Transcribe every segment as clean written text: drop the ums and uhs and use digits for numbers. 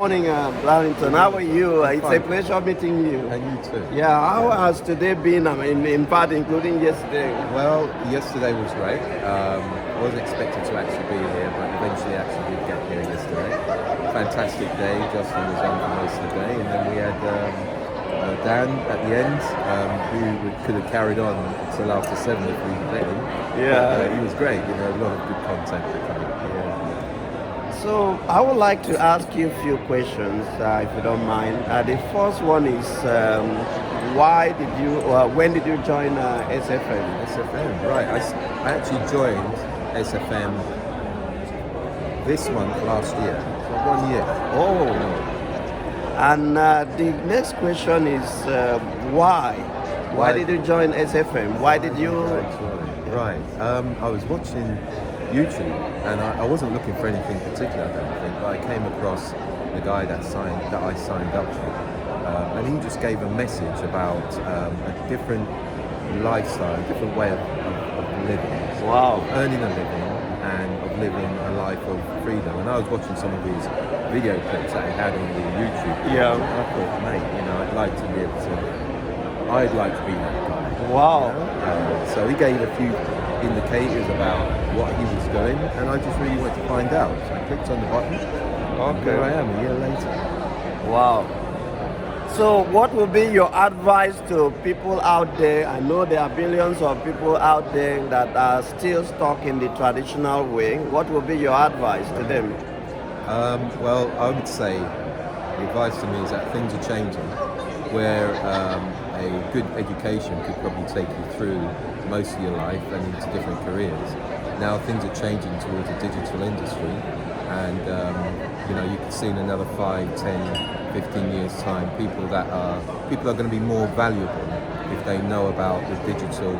Morning, Barrington. How are you? It's a fine. pleasure meeting you. And you too. Yeah, how has today been? I mean, in part, including yesterday. Well, yesterday was great. I wasn't expected to actually be here, but eventually actually did get here yesterday. Fantastic day. Justin was on for most of the day, and then we had Dan at the end, could have carried on until after 7 if we let him. Yeah. But, he was great. A lot of good content to come. Yeah. So, I would like to ask you a few questions, if you don't mind. The first one is, when did you join SFM? SFM, right. I actually joined SFM this month last year, for 1 year. Oh. And the next question is, why? Why did you join SFM? Why did you? Right. I was watching YouTube, and I wasn't looking for anything particular, I don't think, but I came across the guy that I signed up to, and he just gave a message about a different lifestyle, a different way of living. Wow. Of earning a living and of living a life of freedom. And I was watching some of these video clips that he had on the YouTube. Yeah. And I thought, mate, I'd like to be that guy. Wow. So he gave a few indicators about what he was doing, and I just really wanted to find out. So I clicked on the button. And here I am a year later. Wow. So what would be your advice to people out there? I know there are billions of people out there that are still stuck in the traditional way. What would be your advice to them? Well, I would say the advice to me is that things are changing, where a good education could probably take you through most of your life and into different careers. Now things are changing towards a digital industry, and you can see in another 5, 10, 15 years time, people are going to be more valuable if they know about the digital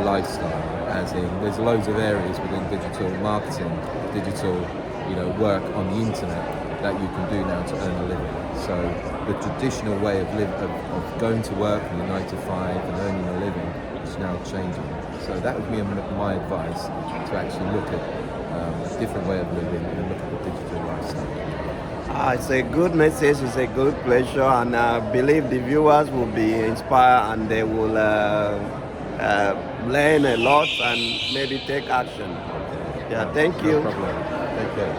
lifestyle. As in, there's loads of areas within digital marketing, digital work on the internet that you can do now to earn a living. So the traditional way of going to work from the 9 to 5 and earning a living is now changing. So that would be my advice, to actually look at a different way of living and look at the digital lifestyle. It's a good message, it's a good pleasure, and I believe the viewers will be inspired and they will learn a lot and maybe take action. Yeah, thank you. No problem. Take care.